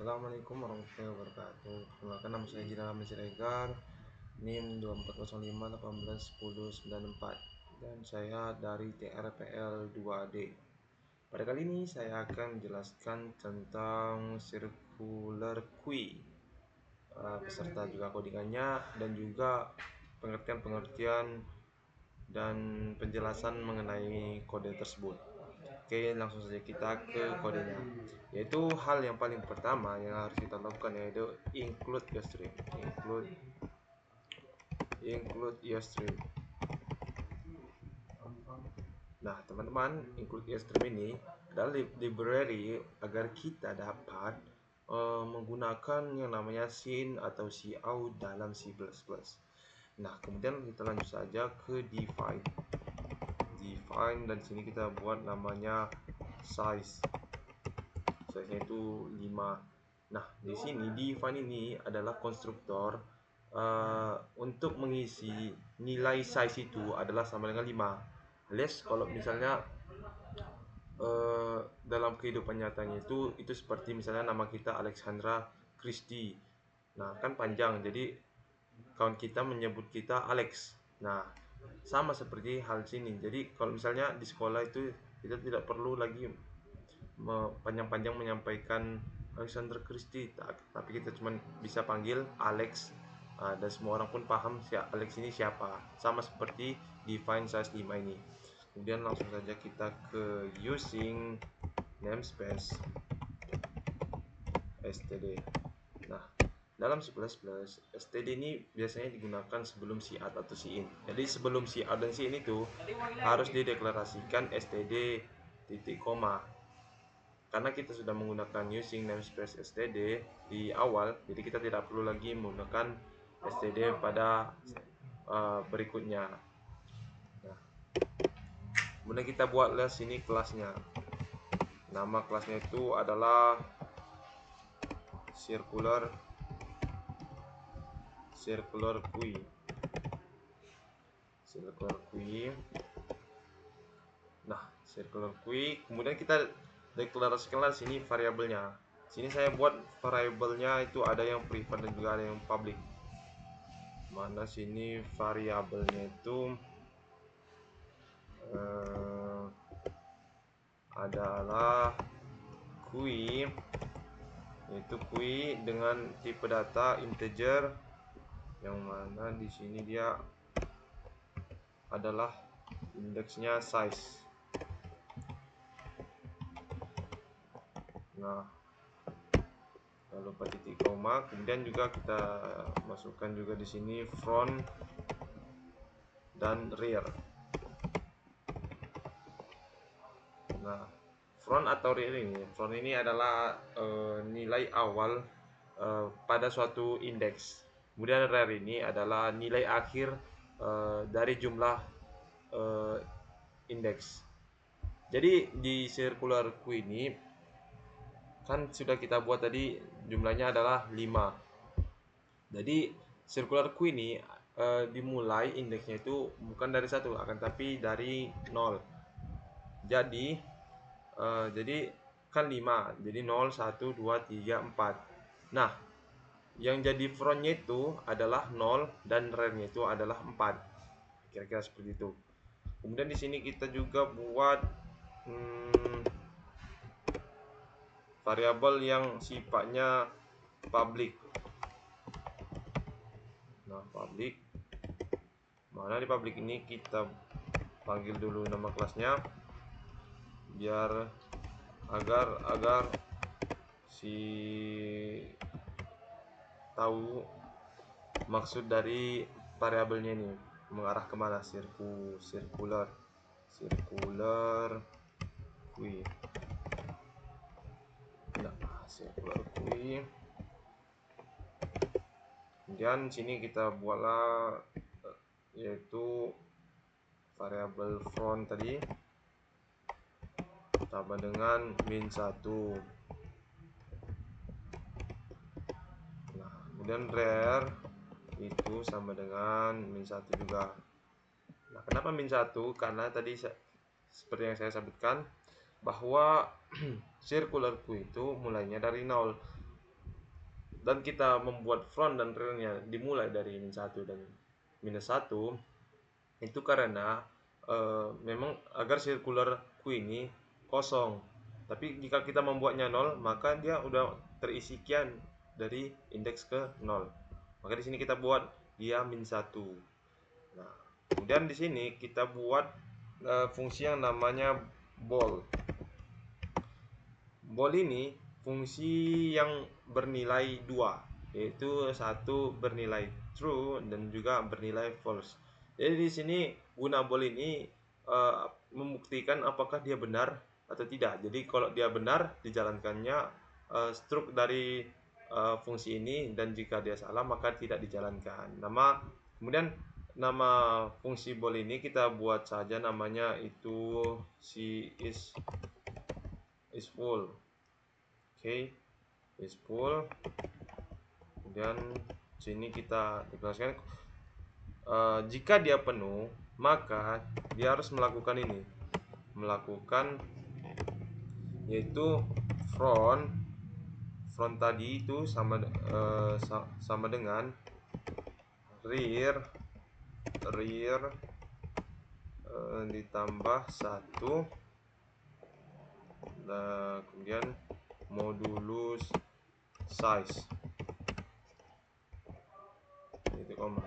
Assalamualaikum warahmatullahi wabarakatuh. Perkenalkan, nama saya Jidan Ahmad Siregar, NIM 2405 18 10 94, dan saya dari TRPL 2D. Pada kali ini saya akan menjelaskan tentang circular queue, beserta juga codingannya dan juga pengertian-pengertian dan penjelasan mengenai kode tersebut. Oke, langsung saja kita ke kodenya. Yaitu hal yang paling pertama yang harus kita lakukan yaitu include your stream. Include your stream. Nah, teman-teman, include your stream ini adalah library agar kita dapat menggunakan yang namanya scene atau cout dalam C++. Nah, kemudian kita lanjut saja ke define. Dan sini kita buat namanya size nya itu 5. Nah, di sini define ini adalah konstruktor untuk mengisi nilai size itu adalah sama dengan 5. Alias kalau misalnya dalam kehidupan nyatanya itu seperti misalnya nama kita Alexandra Christie. Nah, kan panjang, jadi kawan kita menyebut kita Alex. Nah, sama seperti hal sini. Jadi kalau misalnya di sekolah itu kita tidak perlu lagi panjang-panjang menyampaikan Alexander Christie, tapi kita cuma bisa panggil Alex, dan semua orang pun paham si Alex ini siapa, sama seperti define size 5 ini. Kemudian langsung saja kita ke using namespace std. Nah, dalam C++, std ini biasanya digunakan sebelum cout atau cin. Jadi sebelum cout dan cin itu harus dideklarasikan std titik koma. Karena kita sudah menggunakan using namespace std di awal, jadi kita tidak perlu lagi menggunakan std pada berikutnya. Nah, kemudian kita buatlah sini kelasnya. Nama kelasnya itu adalah circular queue. Nah, circular queue, kemudian kita deklarasikanlah sini variabelnya. Sini saya buat variabelnya itu ada yang private dan juga ada yang public. Mana sini variabelnya itu adalah queue, yaitu queue dengan tipe data integer, yang mana di sini dia adalah indeksnya size. Nah, lalu lupa titik koma, kemudian juga kita masukkan juga di sini front dan rear. Nah, front atau rear ini adalah nilai awal pada suatu indeks. Kemudian rear ini adalah nilai akhir dari jumlah indeks. Jadi di circular queue ini kan sudah kita buat tadi jumlahnya adalah 5. Jadi circular queue ini dimulai indeksnya itu bukan dari 1, akan tapi dari 0. Jadi kan 5, jadi 0 1 2 3 4. Nah, yang jadi frontnya itu adalah 0 dan rearnya itu adalah 4. Kira-kira seperti itu. Kemudian di sini kita juga buat variabel yang sifatnya public. Nah, public, mana di public ini kita panggil dulu nama kelasnya biar agar si tahu maksud dari variabelnya ini mengarah kemana. Circular queue. Nah, circular queue. Kemudian sini kita buatlah yaitu variabel front tadi tambah dengan -1. Nah, kemudian rear itu sama dengan -1 juga. Nah, kenapa -1? Karena tadi seperti yang saya sebutkan bahwa circular queue itu mulainya dari 0. dan kita membuat front dan rear-nya dimulai dari -1 dan -1, itu karena memang agar circular queue ini kosong. Tapi jika kita membuatnya 0, maka dia udah terisi sekian dari indeks ke 0. Maka di sini kita buat dia -1. Nah, kemudian di sini kita buat fungsi yang namanya ball. Ball ini fungsi yang bernilai 2, yaitu satu bernilai true dan juga bernilai false. Jadi di sini guna ball ini membuktikan apakah dia benar atau tidak. Jadi kalau dia benar, dijalankannya struk dari fungsi ini, dan jika dia salah maka tidak dijalankan. Kemudian nama fungsi ball ini kita buat saja namanya itu si is full. Oke, is full. Kemudian sini kita deklarasikan jika dia penuh, maka dia harus melakukan ini, yaitu front tadi itu sama dengan rear ditambah 1, dan kemudian modulus size itu koma.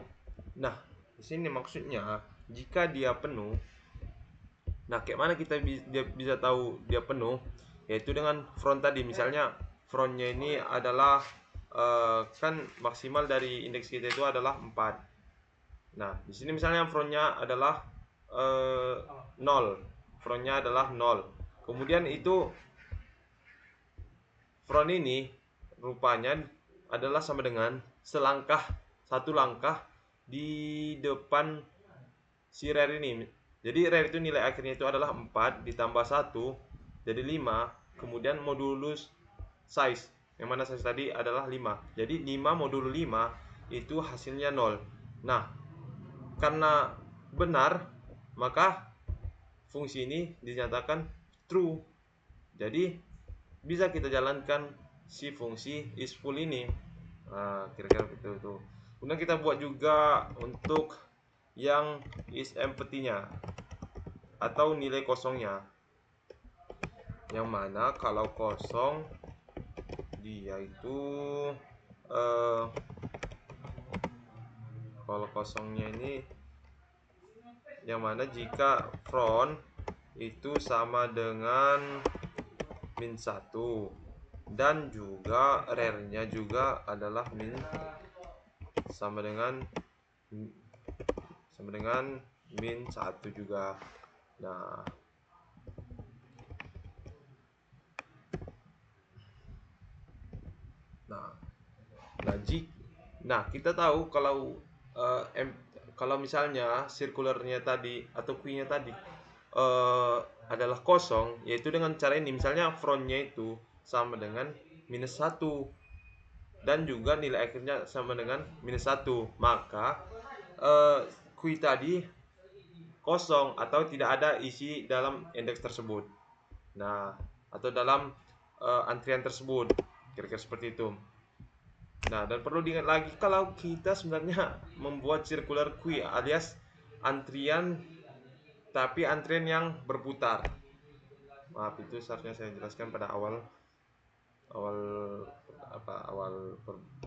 Nah, di sini maksudnya jika dia penuh. Nah, kayak mana kita bisa tahu dia penuh? Yaitu dengan front tadi. Misalnya frontnya ini adalah kan maksimal dari indeks kita itu adalah 4. Nah, di sini misalnya frontnya adalah 0. Frontnya adalah 0. Kemudian itu front ini rupanya adalah sama dengan satu langkah di depan si rear ini. Jadi rear itu nilai akhirnya itu adalah 4 ditambah 1 jadi 5. Kemudian modulus size, yang mana size tadi adalah 5. Jadi 5 modulus 5 itu hasilnya 0. Nah, karena benar, maka fungsi ini dinyatakan true. Jadi bisa kita jalankan si fungsi is full ini. Nah, kira-kira begitu tuh. Kemudian kita buat juga untuk yang is empty-nya atau nilai kosongnya, yang mana kalau kosong dia itu kalau kosongnya ini yang mana jika front itu sama dengan -1 dan juga rear-nya juga adalah sama dengan -1 juga. Nah, kita tahu kalau misalnya circularnya tadi atau queue-nya tadi adalah kosong, yaitu dengan cara ini. Misalnya frontnya itu sama dengan -1 dan juga nilai akhirnya sama dengan -1, maka queue tadi kosong atau tidak ada isi dalam indeks tersebut. Nah, atau dalam antrian tersebut, kira-kira seperti itu. Nah, dan perlu diingat lagi kalau kita sebenarnya membuat circular queue alias antrian, tapi antrian yang berputar. Maaf, itu seharusnya saya jelaskan pada awal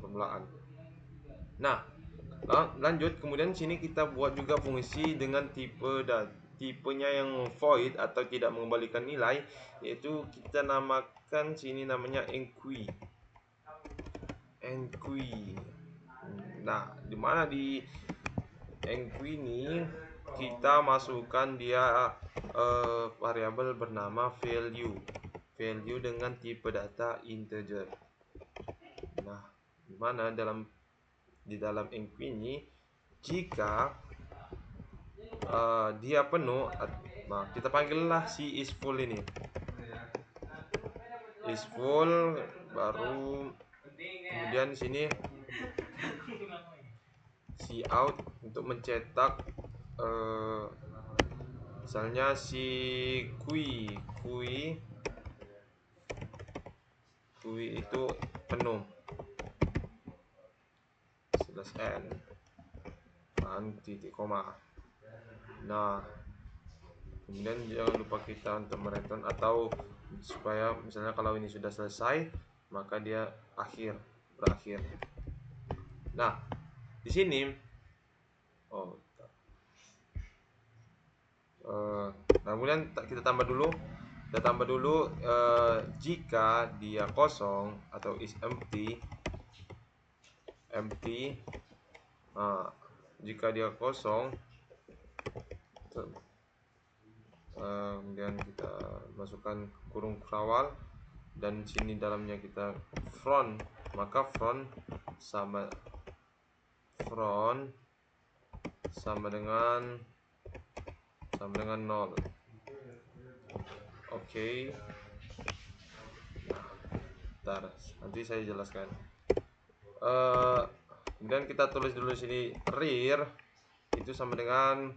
permulaan. Nah, lanjut. Kemudian sini kita buat juga fungsi dengan tipenya yang void atau tidak mengembalikan nilai, yaitu kita namakan sini namanya enqueue. Nah, dimana di enqueue ini kita masukkan dia variabel bernama value dengan tipe data integer. Nah, dimana di dalam enqueue ini jika dia penuh, nah kita panggillah si is full ini. Is full, baru kemudian di sini si out untuk mencetak misalnya si queue itu penuh. plus n dan titik koma. Nah, kemudian jangan lupa kita untuk mereturn, atau supaya misalnya kalau ini sudah selesai maka dia berakhir. Nah, di sini kemudian kita tambah dulu jika dia kosong atau is empty. Jika dia kosong, kemudian kita masukkan kurung kawal, dan sini dalamnya kita front, maka front sama dengan 0. Oke. Nah, nanti saya jelaskan. Kemudian kita tulis dulu sini rear itu sama dengan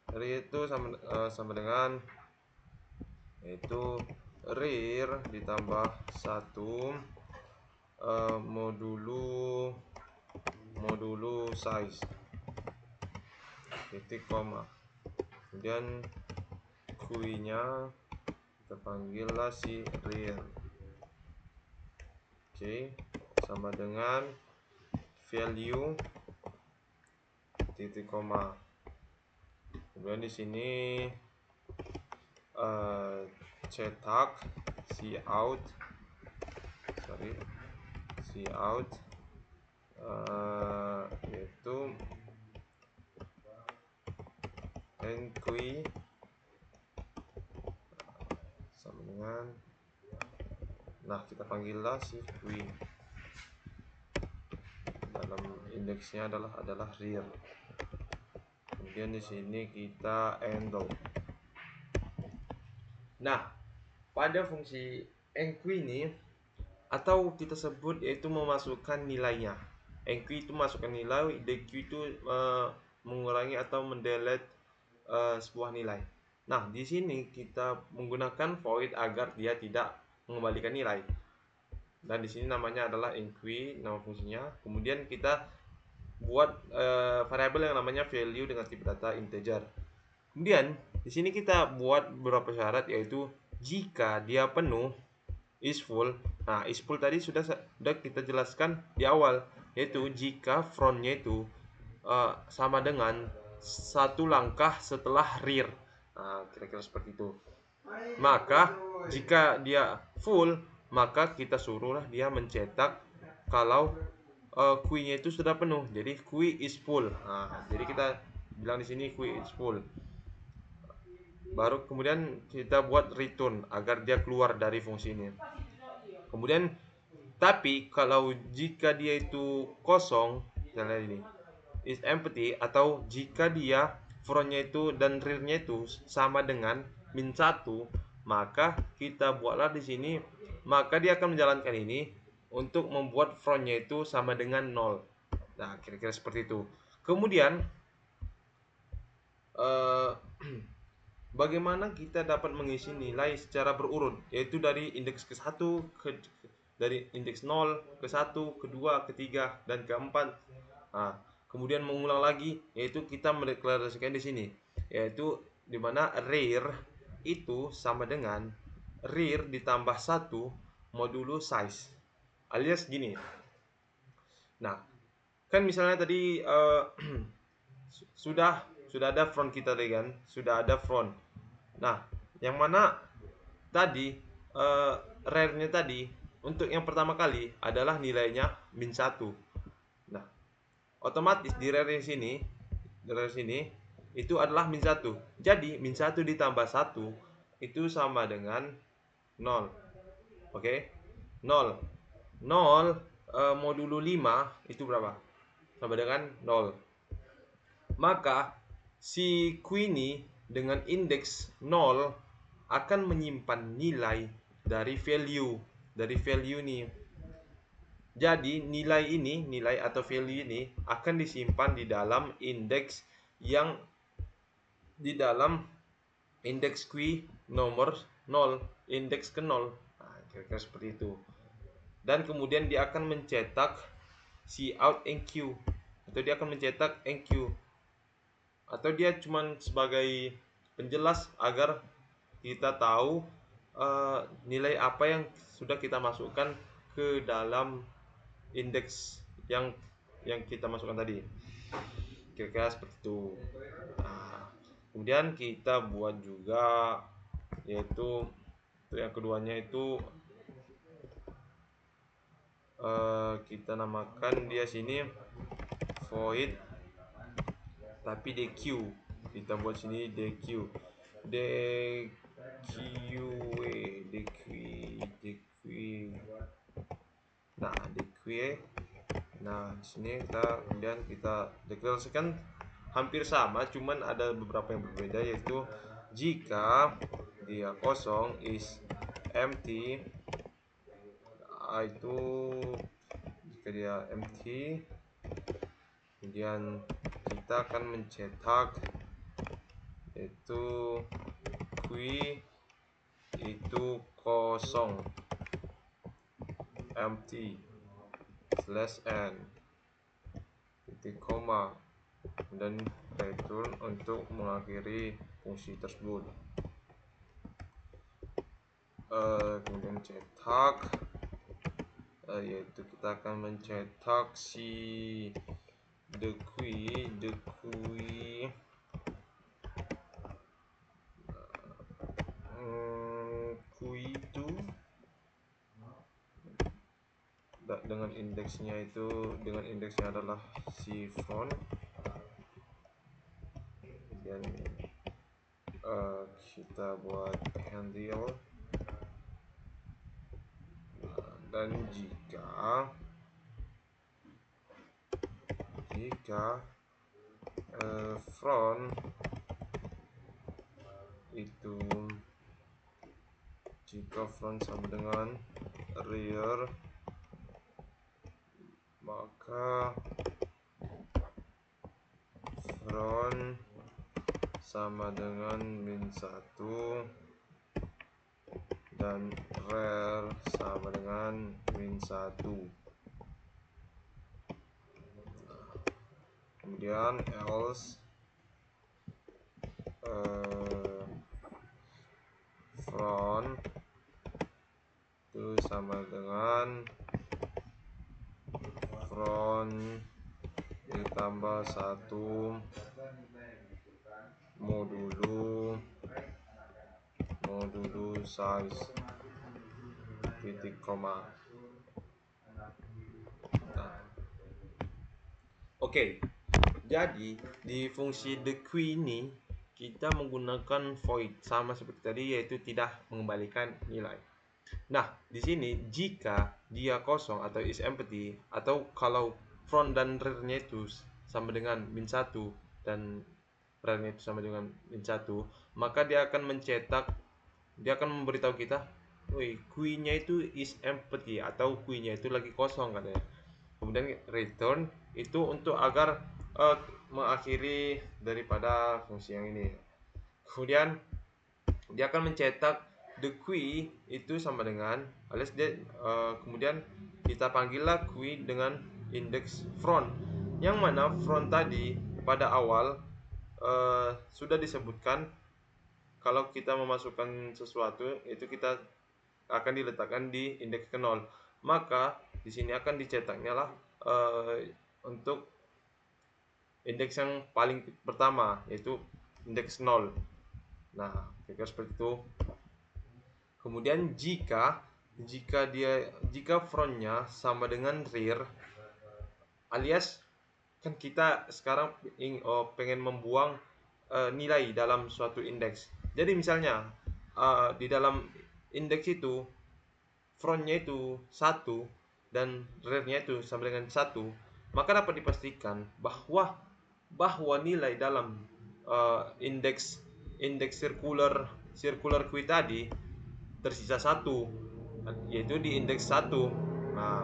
rear itu sama dengan rear ditambah 1 modulo size titik koma. Kemudian kui-nya kita panggillah si rear. Oke, sama dengan value titik koma. Kemudian di sini cetak cout yaitu enqueue sama dengan, nah kita panggillah si qui, dalam indeksnya adalah rear. Kemudian di sini kita handle. Nah, pada fungsi enqueue ini, atau kita sebut yaitu memasukkan nilainya. Enqueue itu masukkan nilai, dequeue itu mengurangi atau mendelete sebuah nilai. Nah, di sini kita menggunakan void agar dia tidak mengembalikan nilai. Dan di sini namanya adalah enqueue, nama fungsinya. Kemudian kita buat variabel yang namanya value dengan tipe data integer. Kemudian di sini kita buat beberapa syarat, yaitu jika dia penuh, is full. Nah, is full tadi sudah kita jelaskan di awal, yaitu jika frontnya itu sama dengan satu langkah setelah rear. Nah, kira-kira seperti itu. Maka jika dia full, maka kita suruhlah dia mencetak kalau kui-nya itu sudah penuh. Jadi kui is full. Nah, jadi kita bilang di sini kui is full. Baru kemudian kita buat return agar dia keluar dari fungsi ini. Kemudian tapi kalau jika dia itu kosong, misalnya ini is empty, atau jika dia frontnya itu dan rearnya itu sama dengan -1, maka kita buatlah di sini, maka dia akan menjalankan ini untuk membuat frontnya itu sama dengan 0. Nah, kira-kira seperti itu. Kemudian bagaimana kita dapat mengisi nilai secara berurut, yaitu dari indeks ke-1 dari indeks 0 ke 1, ke 2, ke 3 dan ke 4. Nah, kemudian mengulang lagi, yaitu kita mendeklarasikan di sini, yaitu di mana rear itu sama dengan rear ditambah 1 modulo size, alias gini. Nah, kan misalnya tadi sudah ada front kita tadi kan, sudah ada front. Nah, yang mana tadi rear-nya tadi untuk yang pertama kali adalah nilainya -1. Nah, otomatis di rear sini itu adalah -1. Jadi -1 ditambah 1 itu sama dengan 0. Oke? 0 modulo 5 itu berapa? Sama dengan 0. Maka si Queenie dengan indeks 0 akan menyimpan nilai dari value ini. Jadi nilai atau value ini akan disimpan di dalam indeks yang di dalam indeks Q nomor 0, indeks ke 0. Nah, kira-kira seperti itu. dan kemudian dia akan mencetak cout enqueue, atau dia akan mencetak enqueue, atau dia cuman sebagai penjelas agar kita tahu nilai apa yang sudah kita masukkan ke dalam indeks yang kita masukkan tadi. Kira-kira seperti itu. Nah, kemudian kita buat juga, yaitu untuk yang keduanya itu kita namakan dia sini void, tapi dq. Kita buat sini dq, nah dq. Nah di sini kemudian kita deklarasikan hampir sama, cuman ada beberapa yang berbeda, yaitu jika dia kosong is empty, itu jika dia empty, kemudian kita akan mencetak itu qui itu kosong, empty /n titik koma, dan return untuk mengakhiri fungsi tersebut. Kemudian cetak, yaitu kita akan mencetak si the qui itu dengan indeksnya adalah si front, dan kita buat handle, dan jika front itu, jika front sama dengan rear, maka front sama dengan -1 dan rear sama dengan -1. Kemudian else front itu sama dengan front ditambah 1 modulu size titik koma. Oke. Jadi di fungsi deque ini kita menggunakan void sama seperti tadi, yaitu tidak mengembalikan nilai. Nah, di sini jika dia kosong atau is empty, atau kalau front dan rear-nya itu sama dengan -1 dan rear-nya itu sama dengan -1, maka dia akan memberitahu kita, woi, qui-nya itu is empty, atau qui-nya itu lagi kosong katanya. Kemudian return itu untuk agar mengakhiri daripada fungsi yang ini. Kemudian dia akan mencetak the qui itu sama dengan, alias dia kemudian kita panggillah qui dengan indeks front, yang mana front tadi pada awal sudah disebutkan kalau kita memasukkan sesuatu itu kita akan diletakkan di indeks ke 0. Maka di sini akan dicetaknya lah untuk indeks yang paling pertama, yaitu indeks 0. Nah, kira-kira seperti itu. Kemudian jika frontnya sama dengan rear, alias kan kita sekarang pengen membuang nilai dalam suatu indeks. Jadi misalnya di dalam indeks itu frontnya itu 1 dan rear-nya itu sama dengan 1, maka dapat dipastikan bahwa nilai dalam indeks circular qui tadi tersisa 1, yaitu di indeks 1. Nah,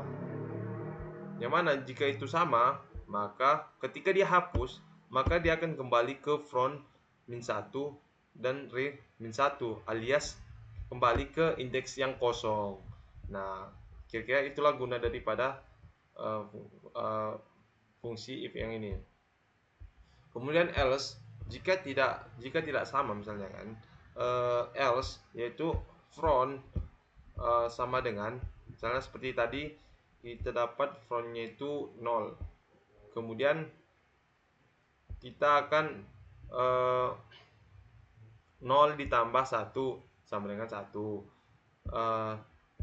yang mana jika itu sama, maka ketika dia hapus, maka dia akan kembali ke front -1 dan rear -1, alias kembali ke indeks yang kosong. Nah, Kira-kira itulah guna daripada uh, uh, fungsi if yang ini. Kemudian else, jika tidak sama misalnya kan, else yaitu front sama dengan, misalnya seperti tadi kita dapat frontnya itu 0, kemudian kita akan 0 ditambah 1 sama dengan 1,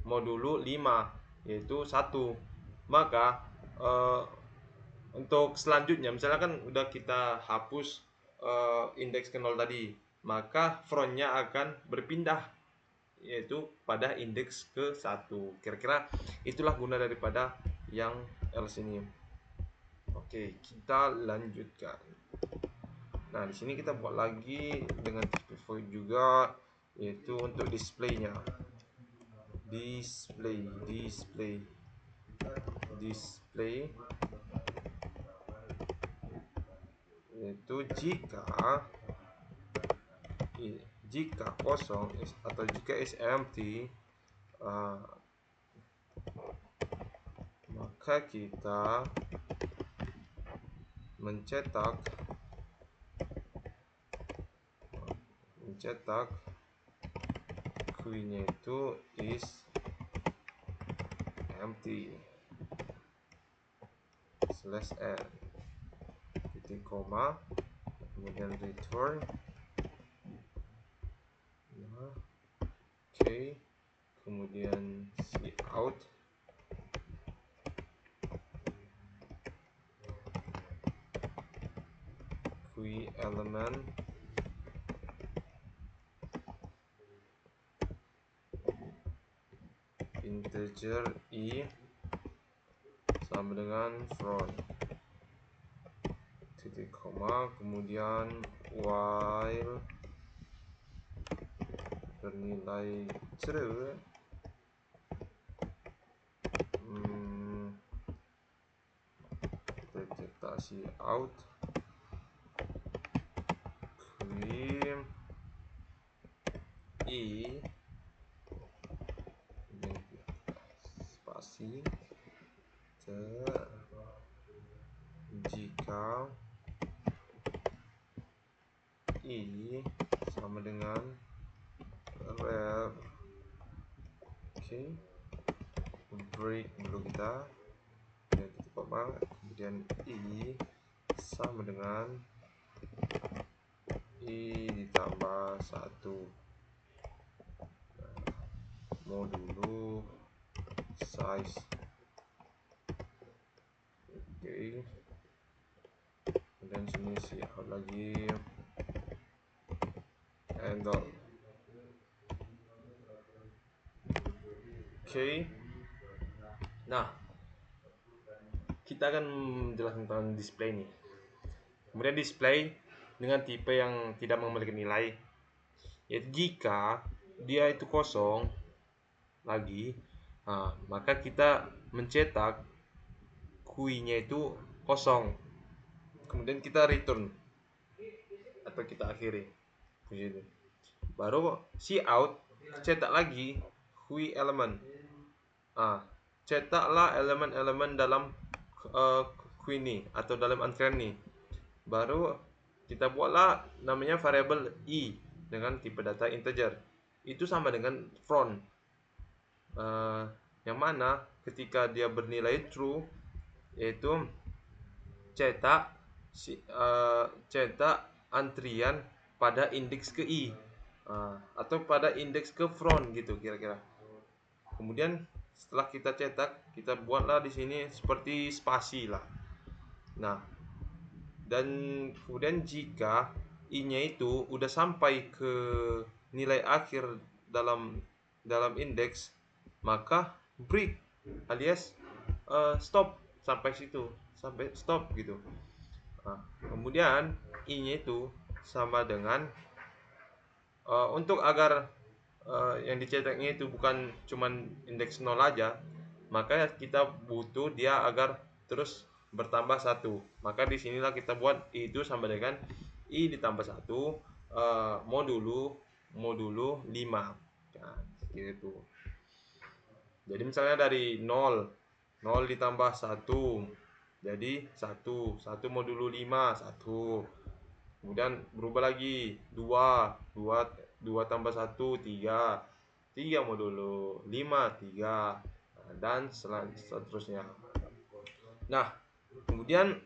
modulo 5 yaitu 1. Maka untuk selanjutnya misalnya kan udah kita hapus indeks ke 0 tadi, maka frontnya akan berpindah yaitu pada indeks ke 1. Kira-kira itulah guna daripada yang else ini. Oke, kita lanjutkan. Nah, di sini kita buat lagi dengan tipe void juga, yaitu untuk displaynya. Display yaitu jika kosong atau jika is empty, maka kita mencetak queue-nya itu is empty /n titik koma, kemudian return. Nah, oke, kemudian cout queue element integer i sama dengan front titik koma, kemudian while bernilai true, kita cetak out queue i spasi jika i sama dengan ref. Oke, break dulu kita, kemudian titik koma, kemudian i sama dengan i ditambah 1, modulo size. Oke, kemudian sini out lagi handle. Oke, nah kita akan menjelaskan tentang display nih. Kemudian display dengan tipe yang tidak memiliki nilai, yaitu jika dia itu kosong lagi, maka kita mencetak queue-nya itu kosong, kemudian kita return atau kita akhiri begitu. Baru out cetak lagi queue element. Cetaklah elemen-elemen dalam queue ini atau dalam unclaimed ini. Baru kita buatlah namanya variable i dengan tipe data integer. Itu sama dengan front, yang mana ketika dia bernilai true, yaitu cetak antrian pada indeks ke i, atau pada indeks ke front gitu kira-kira. Kemudian setelah kita cetak, kita buatlah di sini seperti spasi lah. Nah, dan kemudian jika i-nya itu udah sampai ke nilai akhir dalam indeks, maka break alias stop sampai situ, sampai stop gitu. Kemudian i-nya itu sama dengan untuk agar yang dicetaknya itu bukan cuman indeks 0 aja, maka kita butuh dia agar terus bertambah 1. Maka disinilah kita buat i itu sama dengan i ditambah 1 modulo 5. Nah, gitu. Jadi misalnya dari 0 ditambah 1 jadi 1 modulo 5 1. Kemudian berubah lagi 2 tambah 1 3 modulo 5 3, dan seterusnya. Nah, kemudian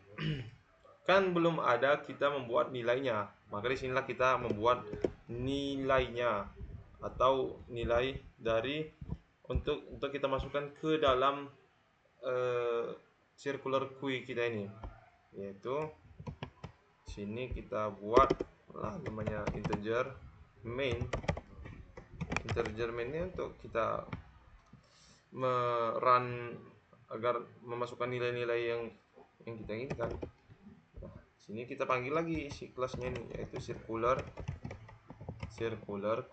kan belum ada kita membuat nilainya, maka disinilah kita membuat nilainya atau nilai dari untuk kita masukkan ke dalam circular queue kita ini, yaitu sini kita buat lah namanya integer main ini untuk kita run agar memasukkan nilai-nilai yang kita inginkan. Nah, sini kita panggil lagi si kelasnya ini, yaitu circular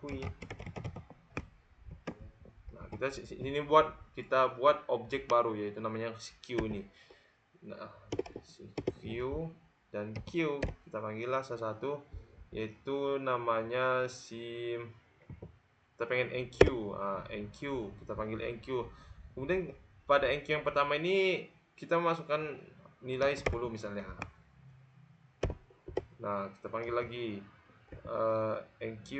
queue. Nah, kita buat objek baru, yaitu namanya si queue ini. Nah, si queue dan queue kita panggillah salah satu, yaitu namanya si kita pengen enq. Enq kita panggil enq. Kemudian pada enq yang pertama ini kita masukkan nilai 10 misalnya. Nah, kita panggil lagi enq.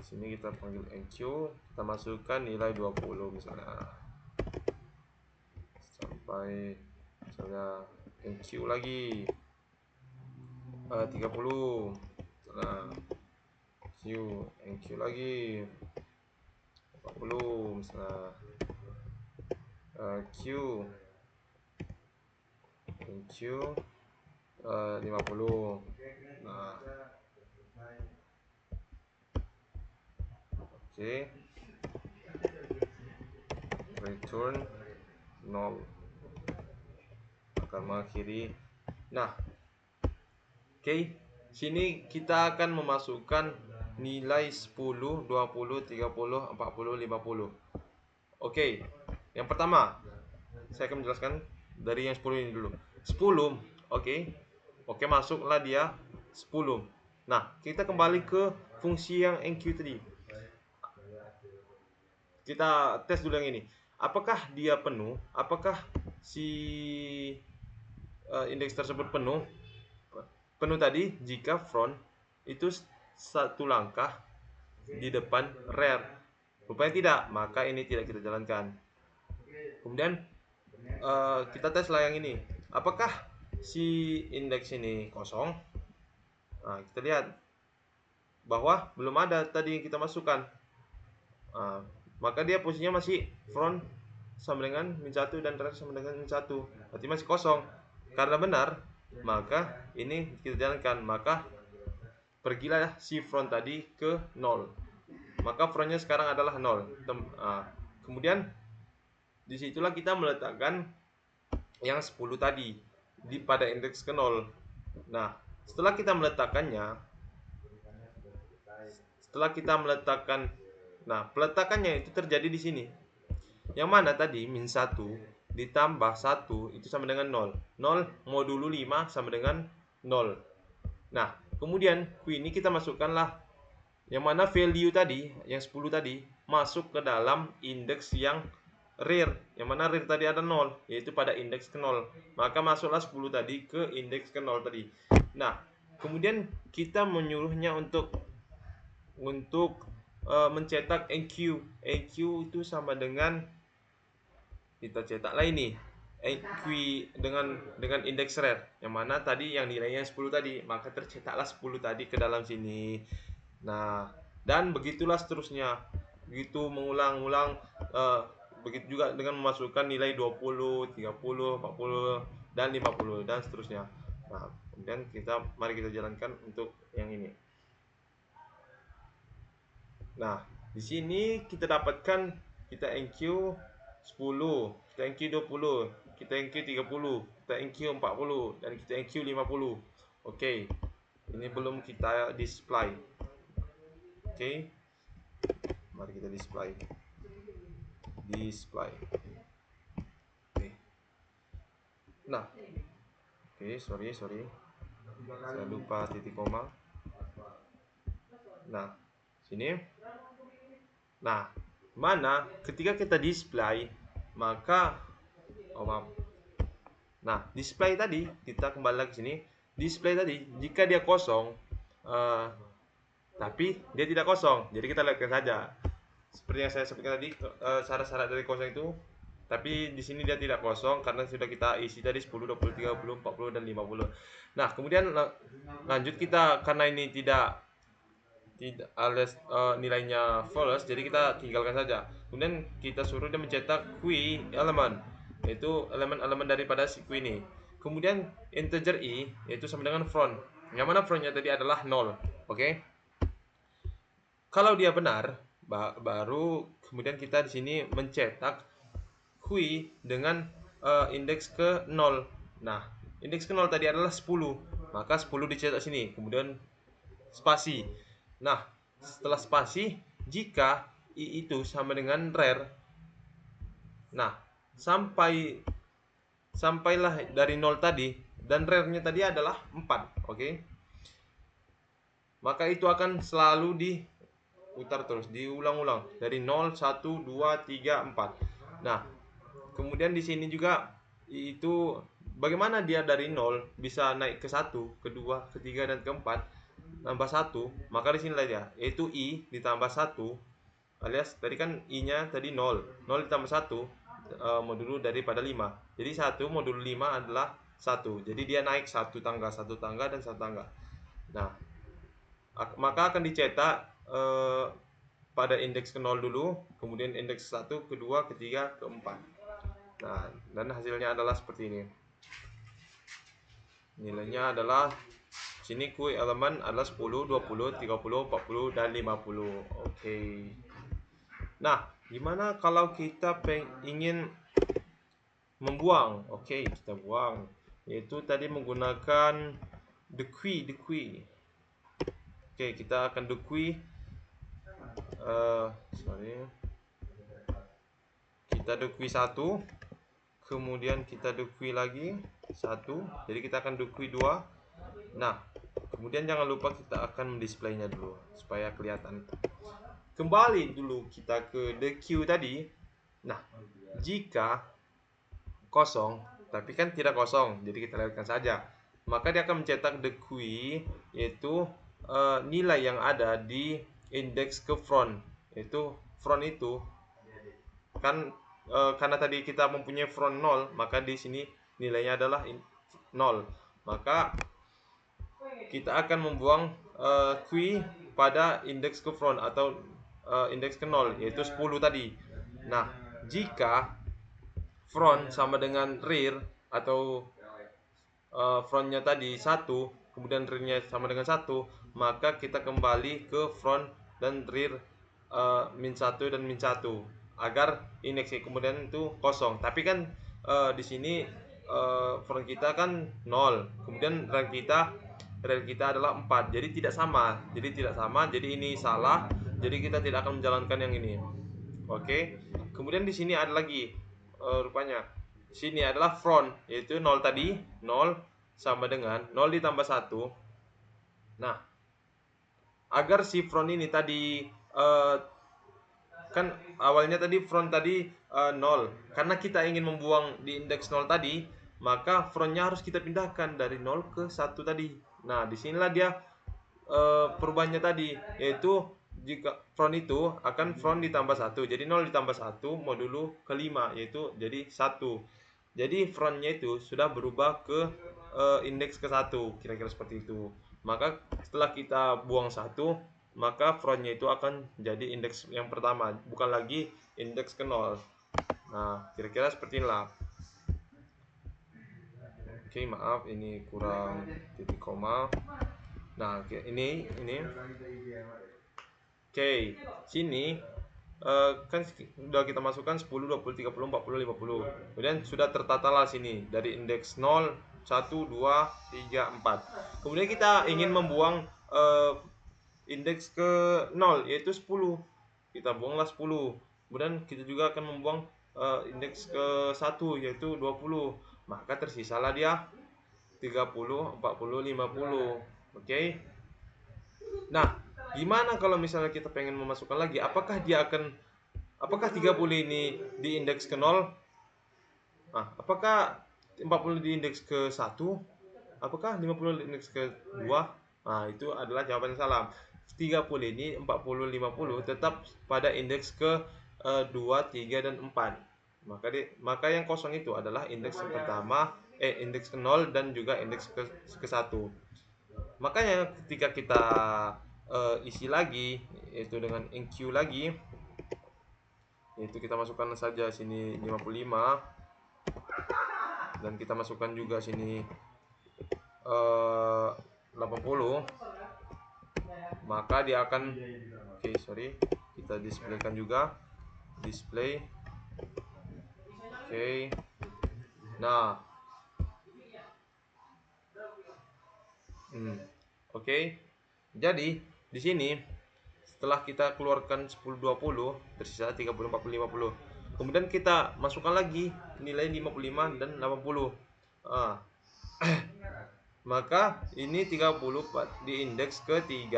Sini kita panggil enq, kita masukkan nilai 20 misalnya. Sampai misalnya enq lagi 30. Nah, enq lagi 40 misalnya. Q 50. Nah, oke. Return 0 akan mengakhiri. Nah, oke. Sini kita akan memasukkan nilai 10, 20, 30, 40, 50. Oke. Yang pertama, saya akan menjelaskan dari yang 10 ini dulu. 10, oke, masuklah dia 10. Nah, kita kembali ke fungsi yang enq tadi. Kita tes dulu yang ini. Apakah dia penuh? Apakah si indeks tersebut penuh tadi jika front itu satu langkah di depan rear? Rupanya tidak, maka ini tidak kita jalankan. Kemudian kita tes lah yang ini. Apakah si indeks ini kosong? Nah, kita lihat bahwa belum ada tadi yang kita masukkan. Maka dia posisinya masih front sama dengan -1 dan rear sama dengan -1. Berarti masih kosong. Karena benar, maka ini kita jalankan. Maka pergilah si front tadi ke 0. Maka frontnya sekarang adalah 0. Kemudian disitulah kita meletakkan yang 10 tadi pada indeks ke 0. Nah, setelah kita meletakkannya, peletakannya itu terjadi di sini. Yang mana tadi -1 ditambah 1 itu sama dengan 0. 0 modulo 5 sama dengan 0. Nah, kemudian Q ini kita masukkanlah yang mana value tadi, yang 10 tadi, masuk ke dalam indeks yang rear. Yang mana rear tadi ada 0, yaitu pada indeks ke 0. Maka masuklah 10 tadi ke indeks ke 0 tadi. Nah, kemudian kita menyuruhnya untuk mencetak enq. Enq itu sama dengan kita cetaklah ini enq dengan indeks rear, yang mana tadi yang nilainya 10 tadi, maka tercetaklah 10 tadi ke dalam sini. Nah, dan begitulah seterusnya. Begitu mengulang-ulang, begitu juga dengan memasukkan nilai 20, 30, 40 dan 50 dan seterusnya. Nah, kemudian mari kita jalankan untuk yang ini. Nah, di sini kita dapatkan kita enq 10, kita enq 20, kita enq 30, kita enq 40 dan kita enq 50. Oke. Ini belum kita display. Oke. Mari kita display. Oke. Nah. Oke, sorry. Saya lupa titik koma. Nah, sini Nah, mana ketika kita display, maka maaf. Nah, display tadi kita kembali lagi ke sini. Display tadi jika dia kosong, eh, tapi dia tidak kosong. Jadi kita lihatkan saja. Seperti yang saya sebutkan tadi, syarat-syarat dari kosong itu. Tapi di sini dia tidak kosong karena sudah kita isi tadi 10, 20, 30, 40 dan 50. Nah, kemudian lanjut kita karena ini tidak alias nilainya false, jadi kita tinggalkan saja. Kemudian kita suruh dia mencetak key elemen, yaitu elemen-elemen daripada si key ini. Kemudian integer i yaitu sama dengan front, yang mana frontnya tadi adalah 0. Oke. Kalau dia benar, baru kemudian kita di sini mencetak key dengan indeks ke 0. Nah, indeks ke 0 tadi adalah 10, maka 10 dicetak sini, kemudian spasi. Nah, setelah spasi, jika i itu sama dengan rare, nah sampailah dari 0 tadi dan rare-nya tadi adalah 4, oke? Maka itu akan selalu diputar terus, diulang-ulang dari 0, 1, 2, 3, 4. Nah, kemudian di sini juga itu bagaimana dia dari 0 bisa naik ke 1, kedua, ketiga dan keempat, nambah 1, maka di sini aja yaitu i ditambah 1, alias tadi kan i-nya tadi 0, 0 ditambah 1 modulo daripada 5. Jadi 1 modulo 5 adalah 1. Jadi dia naik satu tangga dan satu tangga. Nah, maka akan dicetak pada indeks ke 0 dulu, kemudian indeks 1, kedua, ketiga, keempat. Nah, dan hasilnya adalah seperti ini. Nilainya adalah sini key elemen adalah 10, 20, 30, 40 dan 50. Oke. Nah, gimana kalau kita ingin membuang? Oke, kita buang. Yaitu tadi menggunakan the key. Oke, kita akan the key. Kita the key 1. Kemudian kita the key lagi 1. Jadi kita akan the key 2. Nah, kemudian jangan lupa kita akan mendisplaynya dulu supaya kelihatan. Kembali dulu kita ke the queue tadi. Nah, jika kosong, tapi kan tidak kosong, jadi kita lihatkan saja. Maka dia akan mencetak the key, yaitu nilai yang ada di indeks ke front. Yaitu front itu kan karena tadi kita mempunyai front 0, maka di sini nilainya adalah 0. Maka kita akan membuang key pada indeks ke front atau indeks ke 0, yaitu 10 tadi. Nah, jika front sama dengan rear atau frontnya tadi 1, kemudian rear-nya sama dengan 1, maka kita kembali ke front dan rear min 1 dan min 1 agar indeks kemudian itu kosong. Tapi kan di sini front kita kan 0, kemudian rear kita adalah 4, jadi tidak sama. Jadi ini salah. Jadi kita tidak akan menjalankan yang ini. Oke. Kemudian di sini ada lagi rupanya. Sini adalah front, yaitu 0 tadi, 0 sama dengan 0 ditambah 1. Nah, agar si front ini tadi kan awalnya tadi front tadi 0. Karena kita ingin membuang di indeks 0 tadi, maka frontnya harus kita pindahkan dari 0 ke 1 tadi. Nah, disinilah dia perubahannya tadi, yaitu jika front itu akan front ditambah 1. Jadi 0 ditambah 1 modulo kelima, yaitu jadi 1. Jadi frontnya itu sudah berubah ke indeks ke 1, kira-kira seperti itu. Maka setelah kita buang 1, maka frontnya itu akan jadi indeks yang pertama, bukan lagi indeks ke 0. Nah, kira-kira seperti inilah. Oke, maaf ini kurang titik koma. Nah, ini oke, sini kan sudah kita masukkan 10, 20, 30, 40, 50. Kemudian sudah tertata lah sini dari indeks 0, 1, 2, 3, 4. Kemudian kita ingin membuang indeks ke 0, yaitu 10. Kita buanglah 10. Kemudian kita juga akan membuang indeks ke 1, yaitu 20. Maka tersisalah dia 30, 40, 50. Oke. Nah, Gimana kalau misalnya kita pengen memasukkan lagi? Apakah 30 ini di indeks ke 0? Nah, apakah 40 di indeks ke 1? Apakah 50 di indeks ke 2? Nah, itu adalah jawaban yang salah. 30 ini 40 50 tetap pada indeks ke 2, 3 dan 4. Maka yang kosong itu adalah indeks yang pertama, indeks ke 0 dan juga indeks ke 1. Makanya ketika kita isi lagi yaitu dengan enqueue lagi, yaitu kita masukkan saja sini 55 dan kita masukkan juga sini 80, maka dia akan kita displaykan juga display. Nah, jadi di sini setelah kita keluarkan 10 20 tersisa 30 40 50. Kemudian kita masukkan lagi nilai 55 dan 80. Maka ini 30 di indeks ke-3,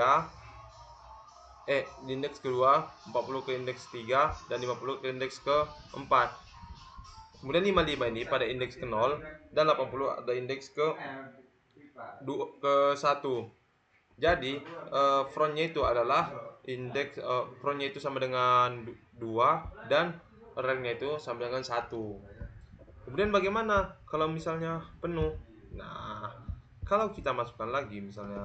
di indeks kedua, 40 ke indeks 3 dan 50 ke indeks ke-4. Kemudian 55 ini pada indeks ke-0 dan 80 ada indeks ke-1. Jadi frontnya itu adalah indeks frontnya itu sama dengan 2 dan ranknya itu sama dengan 1. Kemudian bagaimana kalau misalnya penuh? Nah, kalau kita masukkan lagi misalnya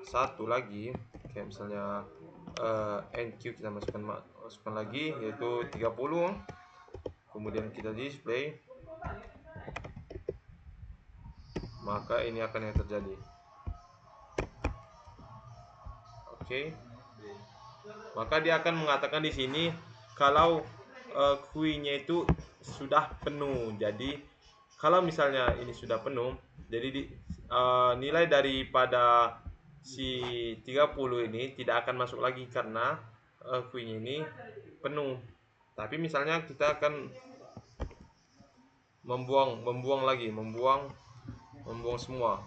satu lagi, kayak misalnya NQ kita masukkan lagi yaitu 30, kemudian kita display, maka ini akan yang terjadi. Maka dia akan mengatakan di sini kalau queue-nya itu sudah penuh. Jadi kalau misalnya ini sudah penuh, jadi nilai daripada si 30 ini tidak akan masuk lagi karena queue-nya ini penuh. Tapi misalnya kita akan membuang semua.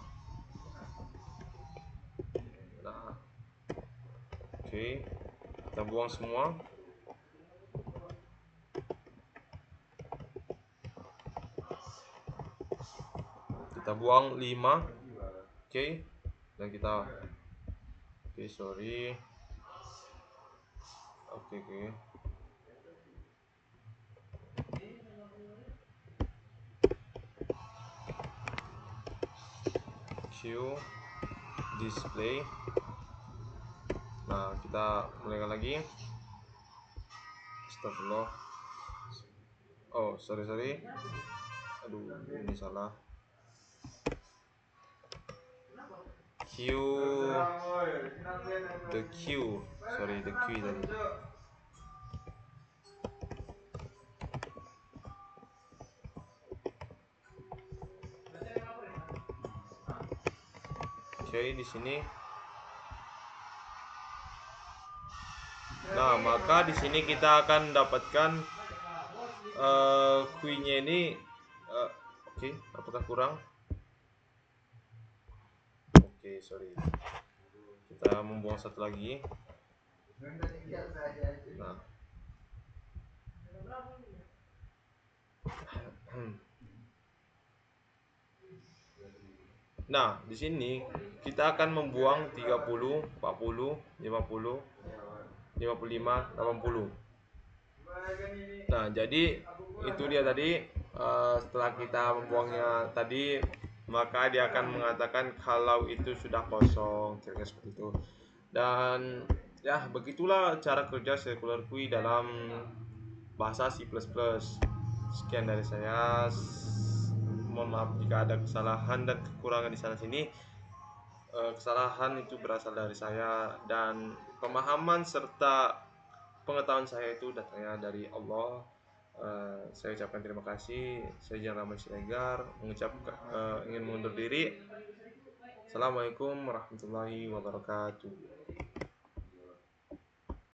Nah, kita buang semua. Kita buang 5. Dan kita queue display. Nah, kita mulaikan lagi. Astagfirullah. Oh, sorry. Aduh, ini salah. The queue tadi. Di sini. Nah, maka di sini kita akan dapatkan queue-nya ini. Apakah kurang? Sorry. Kita membuang satu lagi. Nah, di sini kita akan membuang 30, 40, 50, 55, 80. Nah, jadi itu dia tadi. Setelah kita membuangnya tadi, maka dia akan mengatakan kalau itu sudah kosong, kira-kira seperti itu. Dan ya, begitulah cara kerja circular queue dalam bahasa C++. Sekian dari saya. Mohon maaf jika ada kesalahan dan kekurangan di sana sini. Kesalahan itu berasal dari saya, dan pemahaman serta pengetahuan saya itu datangnya dari Allah. Saya ucapkan terima kasih. Saya Jan Ramai Siregar ingin mengundur diri. Assalamualaikum warahmatullahi wabarakatuh.